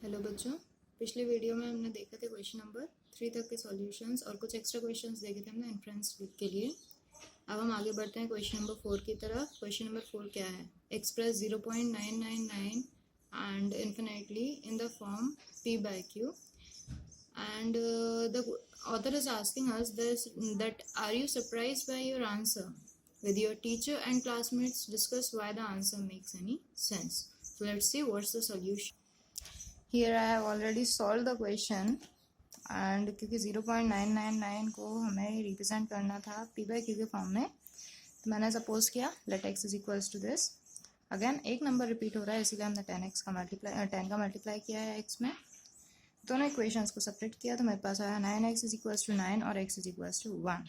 Hello बच्चों, पिछले video में हमने देखे थे क्वेश्चन नंबर 3 तक के सॉल्यूशंस और कुछ एक्स्ट्रा क्वेश्चंस देखे थे हमने इन्फ्रेंस के लिए। अब हम आगे बढ़ते हैं क्वेश्चन नंबर 4 की तरफ। क्वेश्चन नंबर 4 क्या है? Express 0.999 and infinitely in the form p by q and the author is asking us this, that are you surprised by your answer? With your teacher and classmates discuss why the answer makes any sense. So let's see what's the solution. Here I have already solved the question and क्योंकि 0.999 को हमें represent करना था p by q के form में, तो मैंने suppose किया let x is equals to this. Again एक नंबर रिपीट हो रहा है, इसीलिए हमने 10 का मल्टीप्लाई किया है x में। दोनों इक्वेशंस को सेपरेट किया तो मेरे पास आया 9x इज इक्वल्स टू 9 और x इज इक्वल्स टू 1।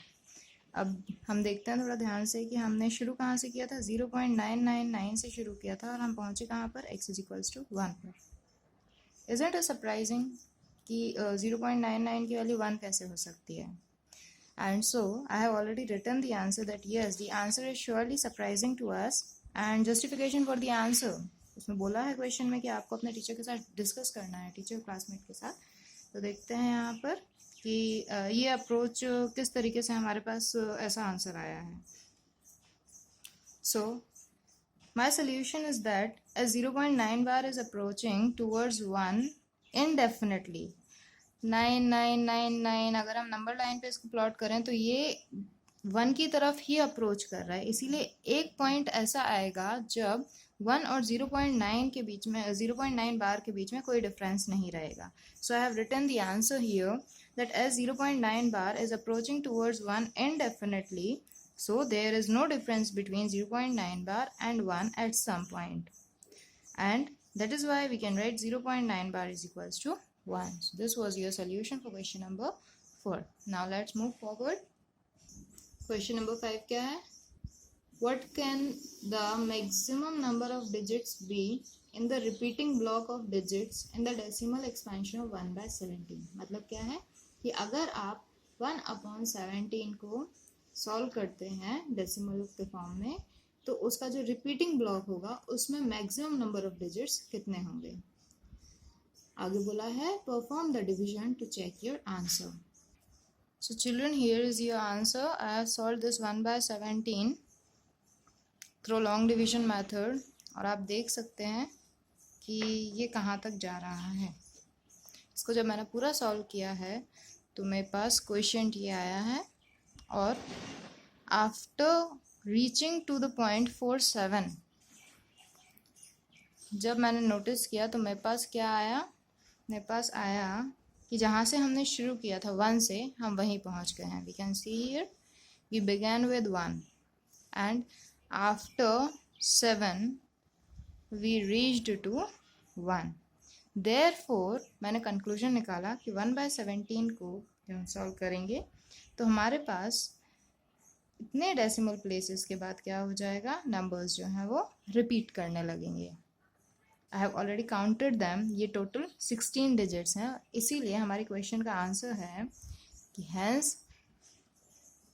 अब हम देखते हैं थोड़ा ध्यान से कि हमने शुरू कहाँ से किया था, 0.999 से शुरू किया था और हम पहुँचे कहाँ पर, x इज इक्वल्स टू 1 पर। Isn't it surprising कि 0.99 की वैल्यू 1 कैसे हो सकती है? And so I have already written the answer that yes, the answer is surely surprising to us and justification for the answer. उसमें बोला है क्वेश्चन में कि आपको अपने टीचर के साथ डिस्कस करना है, टीचर क्लासमेट के साथ। तो देखते हैं यहाँ पर कि ये अप्रोच किस तरीके से हमारे पास ऐसा आंसर आया है। So my solution is that as 0.9 bar is approaching towards 1 indefinitely, 9999, अगर हम नंबर लाइन पे इसको प्लॉट करें तो ये 1 की तरफ ही अप्रोच कर रहा है। इसीलिए एक पॉइंट ऐसा आएगा जब 1 और 0.9 के बीच में, 0.9 बार के बीच में कोई डिफरेंस नहीं रहेगा। So I have written the answer here that as 0.9 bar is approaching towards 1 indefinitely, so there is no difference between 0.9 bar and 1 at some point, and that is why we can write 0.9 bar is equals to 1. So this was your solution for question number 4. Now let's move forward. Question number 5 क्या है? What can the maximum number of digits be in the repeating block of digits in the decimal expansion of 1 by 17? मतलब क्या है कि अगर आप 1/17 को solve करते हैं डेसिमल के फॉर्म में, तो उसका जो रिपीटिंग ब्लॉक होगा उसमें मैक्सिमम नंबर ऑफ डिजिट्स कितने होंगे। आगे बोला है perform the division to check your answer. So children, here is your answer. I have solve this 1/17 through long division method और आप देख सकते हैं कि ये कहाँ तक जा रहा है। इसको जब मैंने पूरा सॉल्व किया है तो मेरे पास क्वेश्चन ये आया है और after reaching to the point 47, जब मैंने नोटिस किया तो मेरे पास क्या आया, मेरे पास आया कि जहाँ से हमने शुरू किया था 1 से, हम वहीं पहुँच गए हैं। We can see here we began with 1 and after 7 we reached to 1। Therefore मैंने कंक्लूजन निकाला कि 1/17 को जब हम सॉल्व करेंगे तो हमारे पास इतने डेसिमल प्लेसेस के बाद क्या हो जाएगा, नंबर्स जो हैं वो रिपीट करने लगेंगे। I have already counted them, ये टोटल 16 डिजिट्स हैं। इसीलिए हमारी क्वेश्चन का आंसर है कि hence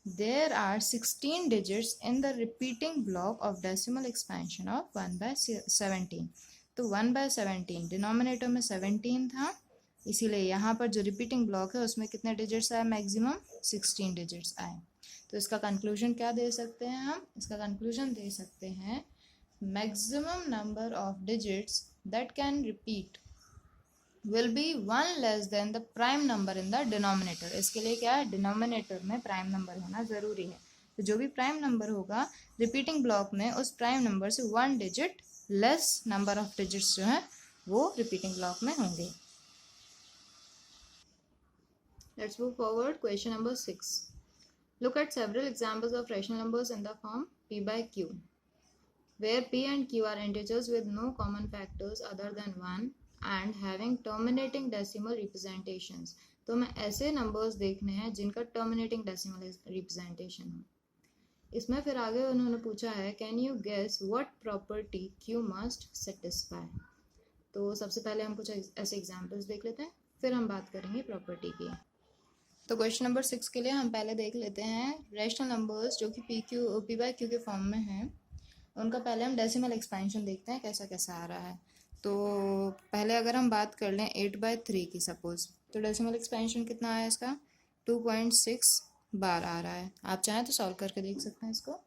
there are 16 digits in the repeating block of decimal expansion of 1/17। तो 1/17 डिनोमिनेटर में 17 था, इसीलिए यहाँ पर जो रिपीटिंग ब्लॉक है उसमें कितने डिजिट्स आए, मैक्सिमम 16 डिजिट्स आए। तो इसका कंक्लूजन क्या दे सकते हैं हम? इसका कंक्लूजन दे सकते हैं maximum number of digits that can repeat will be 1 less than the prime number in the denominator. इसके लिए क्या है, डिनोमिनेटर में प्राइम नंबर होना ज़रूरी है। तो जो भी प्राइम नंबर होगा रिपीटिंग ब्लॉक में, उस प्राइम नंबर से 1 digit less number of digits जो है वो रिपीटिंग ब्लॉक में होंगे। Let's move forward. Question number 6. Look at several examples of rational numbers in the form p by q, where p and q are integers with no common factors other than 1 and having terminating decimal representations. तो मैं ऐसे numbers देखने हैं जिनका terminating decimal representation हो। इसमें फिर आगे उन्होंने पूछा है can you guess what property q must satisfy. तो सबसे पहले हम कुछ ऐसे एग्जांपल्स देख लेते हैं, फिर हम बात करेंगे प्रॉपर्टी की। तो क्वेश्चन नंबर 6 के लिए हम पहले देख लेते हैं रैशनल नंबर्स जो कि p by q के फॉर्म में हैं। उनका पहले हम डेसिमल एक्सपेंशन देखते हैं कैसा कैसा आ रहा है। तो पहले अगर हम बात कर लें 8/3 की सपोज, तो डेसिमल एक्सपेंशन कितना आया इसका 2.6 बार आ रहा है। आप चाहें तो सॉल्व करके देख सकते हैं इसको।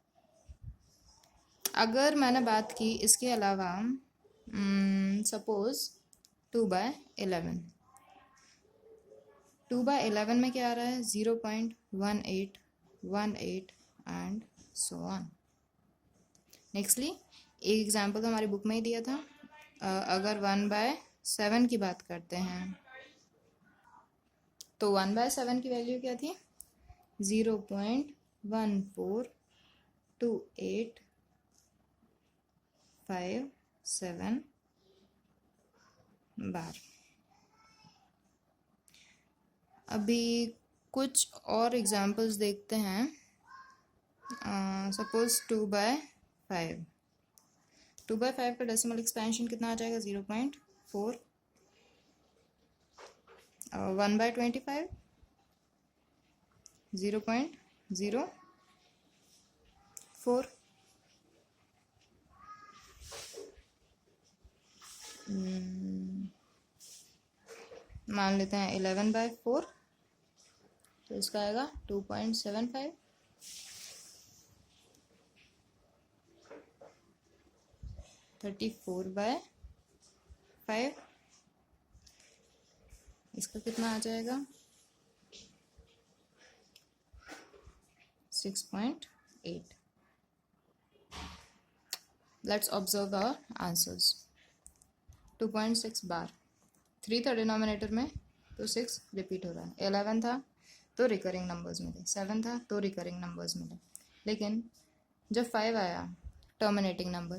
अगर मैंने बात की इसके अलावा सपोज 2/11, 2/11 में क्या आ रहा है 0.1818 एंड सो ऑन। नेक्स्टली एक एग्जांपल तो हमारी बुक में ही दिया था, अगर 1/7 की बात करते हैं तो 1/7 की वैल्यू क्या थी 0.142857 बार। अभी कुछ और एग्जांपल्स देखते हैं। सपोज 2/5, 2/5 का डेसिमल एक्सपेंशन कितना आ जाएगा 0.4। 1/25 0.04। मान लेते हैं 11/4, तो इसका आएगा 2.75। 34/5, इसका कितना आ जाएगा 6.8। Let's observe our answers. 2.6 बार, 3 था डिनोमिनेटर में तो 6 रिपीट हो रहा है, 11 था तो रिकरिंग नंबर्स मिले, 7 था तो रिकरिंग नंबर्स मिले। लेकिन जब 5 आया टर्मिनेटिंग नंबर,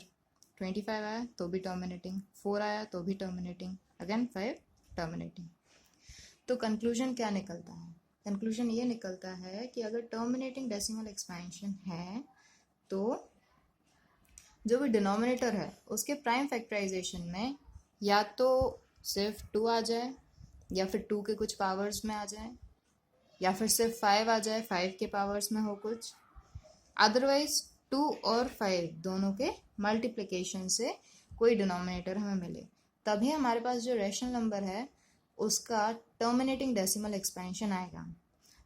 25 आया तो भी टर्मिनेटिंग, 4 आया तो भी टर्मिनेटिंग, अगेन 5 टर्मिनेटिंग। तो कंक्लूजन क्या निकलता है, कंक्लूजन ये निकलता है कि अगर टर्मिनेटिंग डेसिमल एक्सपेंशन है तो जो भी डिनोमिनेटर है उसके प्राइम फैक्टराइजेशन में या तो सिर्फ 2 आ जाए, या फिर 2 के कुछ पावर्स में आ जाए, या फिर सिर्फ 5 आ जाए, 5 के पावर्स में हो कुछ, अदरवाइज 2 और 5 दोनों के मल्टीप्लिकेशन से कोई डिनोमिनेटर हमें मिले, तभी हमारे पास जो रैशनल नंबर है उसका टर्मिनेटिंग डेसिमल एक्सपेंशन आएगा।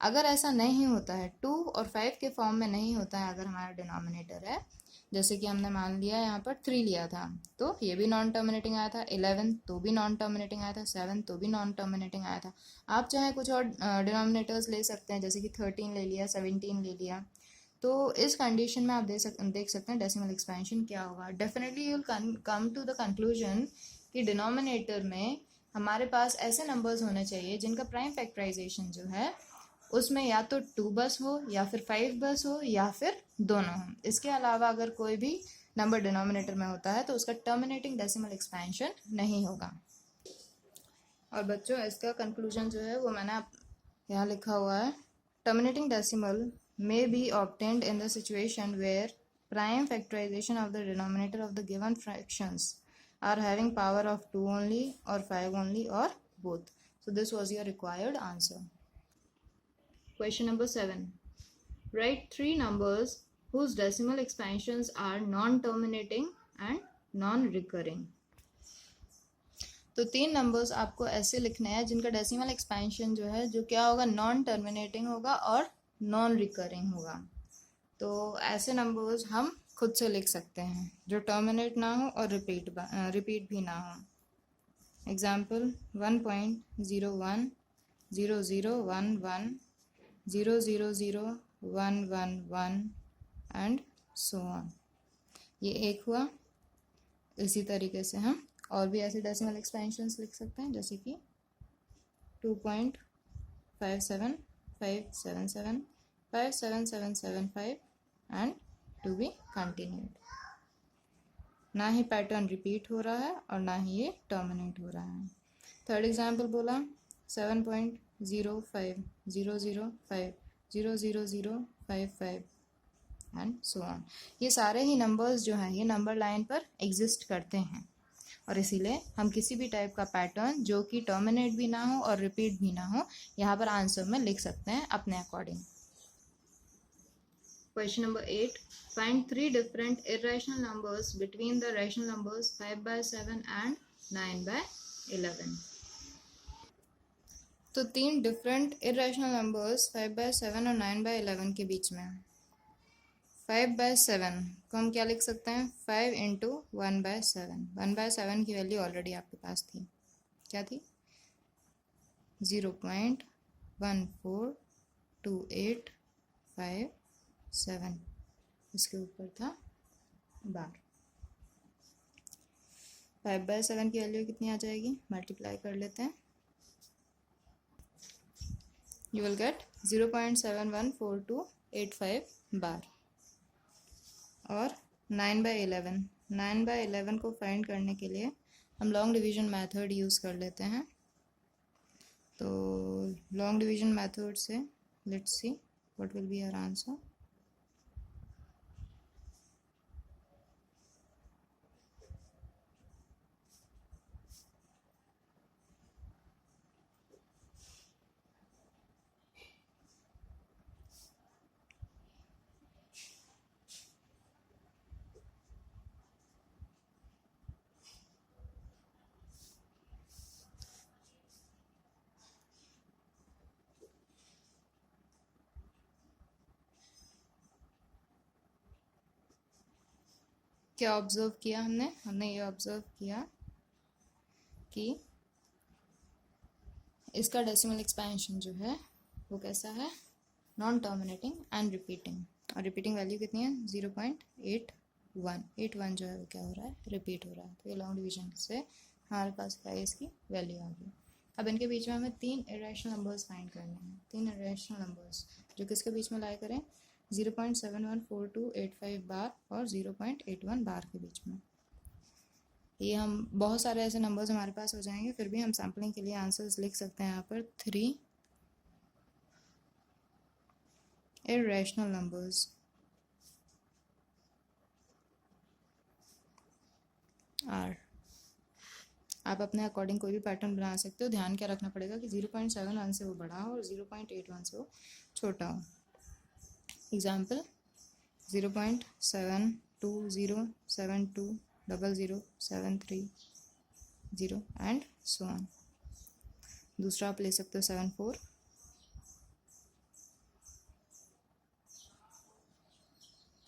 अगर ऐसा नहीं होता है, 2 और 5 के फॉर्म में नहीं होता है, अगर हमारा डिनोमिनेटर है, जैसे कि हमने मान लिया यहाँ पर 3 लिया था तो ये भी नॉन टर्मिनेटिंग आया था, 11 तो भी नॉन टर्मिनेटिंग आया था, 7 तो भी नॉन टर्मिनेटिंग आया था। आप चाहे कुछ और डिनोमिनेटर्स ले सकते हैं, जैसे कि 13 ले लिया, 17 ले लिया। तो इस कंडीशन में आप देख सकते हैं डेसिमल एक्सपेंशन क्या होगा। Definitely you will come to the conclusion कि डिनोमिनेटर में हमारे पास ऐसे नंबर्स होने चाहिए जिनका प्राइम फैक्टराइजेशन जो है उसमें या तो 2 बस हो या फिर 5 बस हो या फिर दोनों हो। इसके अलावा अगर कोई भी नंबर डिनोमिनेटर में होता है तो उसका टर्मिनेटिंग डेसिमल एक्सपेंशन नहीं होगा। और बच्चों इसका कंक्लूजन जो है वो मैंने यहाँ लिखा हुआ है, terminating decimal may be obtained in the situation where prime factorization of the denominator of the given fractions are having power of 2 only or 5 only or both. So this was your required answer. Question number 7. Write 3 numbers whose decimal expansions are non-terminating and non-recurring. तो 3 numbers आपको ऐसे लिखने हैं जिनका decimal expansion जो है जो क्या होगा नॉन टर्मिनेटिंग होगा और नॉन रिकरिंग होगा। तो ऐसे नंबर्स हम खुद से लिख सकते हैं जो टर्मिनेट ना हो और रिपीट भी ना हो। Example 1.01 0011 000111 and so on. ये एक हुआ। इसी तरीके से हम और भी ऐसे डेसिमल एक्सपेंशंस लिख सकते हैं, जैसे कि 2.57577 57775 एंड टू बी कंटिन्यूड। ना ही पैटर्न रिपीट हो रहा है और ना ही ये टर्मिनेट हो रहा है। थर्ड एग्जाम्पल बोला 7.050005 एंड सो ऑन। ये सारे ही नंबर्स जो हैं ये नंबर लाइन पर एग्जिस्ट करते हैं और इसीलिए हम किसी भी टाइप का पैटर्न जो कि टर्मिनेट भी ना हो और रिपीट भी ना हो यहाँ पर आंसर में लिख सकते हैं अपने according. Question number 8. Find 3 different irrational numbers between the rational numbers 5/7 and 9/11। तो 3 डिफरेंट इरेशनल नंबर्स 5/7 और 9/11 के बीच में। 5/7 को हम क्या लिख सकते हैं, 5 इंटू 1/7। 1/7 की वैल्यू ऑलरेडी आपके पास थी, क्या थी, 0.142857, इसके ऊपर था बार। 5/7 की वैल्यू कितनी आ जाएगी, मल्टीप्लाई कर लेते हैं, यू विल गेट 0.714285 बार। और 9/11, 9/11 को फाइंड करने के लिए हम लॉन्ग डिवीजन मेथड यूज़ कर लेते हैं। तो लॉन्ग डिवीजन मेथड से let's see what will be our answer. क्या ऑब्जर्व किया हमने ये ऑब्जर्व किया कि इसका डेसिमल एक्सपेंशन जो है वो कैसा है, नॉन टर्मिनेटिंग एंड रिपीटिंग। और रिपीटिंग वैल्यू कितनी है, 0.81 जो है वो क्या हो रहा है, रिपीट हो रहा है। तो ये लॉन्ग डिवीजन से हमारे पास क्या है, इसकी वैल्यू आ गई। अब इनके बीच में हमें 3 इरेशनल नंबर्स फाइंड करने हैं। 3 इरेशनल नंबर्स जो किसके बीच में लाई करें, 0.714285 बार और 0.81 बार के बीच में। ये हम बहुत सारे ऐसे नंबर्स हमारे पास हो जाएंगे, फिर भी हम सैम्पलिंग के लिए आंसर्स लिख सकते हैं यहाँ पर 3 इरेशनल नंबर्स आर। आप अपने अकॉर्डिंग कोई भी पैटर्न बना सकते हो। ध्यान क्या रखना पड़ेगा कि 0.71 से वो बड़ा हो और 0.81 से वो छोटा हो। Example 0.72072073 and so on. दूसरा आप ले सकते हो 74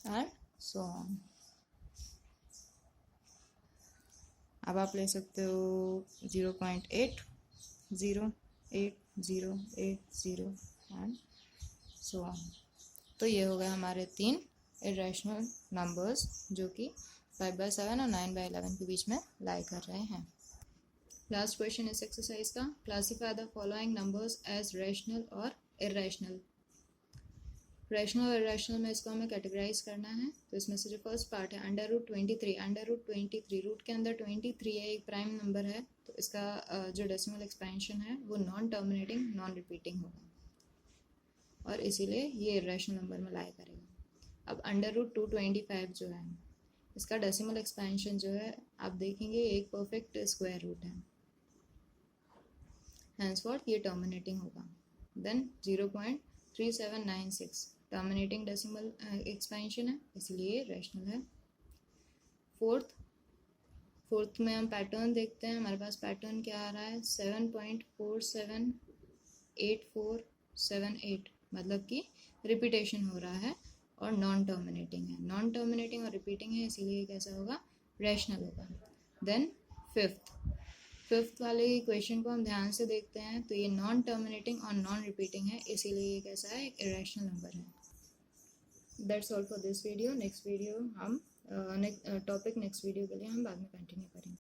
एंड सो ऑन। अब आप ले सकते हो 0.808080 एंड सो ऑन। तो ये हो गए हमारे 3 इरेशनल नंबर्स जो कि 5/7 और 9/11 के बीच में लाई कर रहे हैं। लास्ट क्वेश्चन इस एक्सरसाइज का, classify the following numbers as rational और इरेशनल। रैशनल और इरेशनल में इसको हमें कैटेगराइज करना है। तो इसमें से जो फर्स्ट पार्ट है √23, √23 रूट के अंदर 23 है, एक प्राइम नंबर है, तो इसका जो डेसिमल एक्सपेंशन है वो नॉन टर्मिनेटिंग नॉन रिपीटिंग होगा और इसीलिए ये इरेशनल नंबर में लाई करेगा। अब √225 जो है इसका डेसिमल एक्सपेंशन जो है आप देखेंगे एक परफेक्ट स्क्वायर रूट है, हैंसफॉर्थ ये टर्मिनेटिंग होगा। देन 0.3796 टर्मिनेटिंग डेसिमल एक्सपेंशन है, इसलिए रैशनल है। फोर्थ में हम पैटर्न देखते हैं, हमारे पास पैटर्न क्या आ रहा है, 7.478478, मतलब कि रिपीटेशन हो रहा है और नॉन टर्मिनेटिंग है। नॉन टर्मिनेटिंग और रिपीटिंग है, इसीलिए कैसा होगा, रैशनल होगा। देन फिफ्थ वाले क्वेश्चन को हम ध्यान से देखते हैं, तो ये नॉन टर्मिनेटिंग और नॉन रिपीटिंग है, इसीलिए ये कैसा है, एक इरेशनल नंबर है। That's all for this video. Next video हम टॉपिक नेक्स्ट वीडियो के लिए हम बाद में कंटिन्यू करेंगे।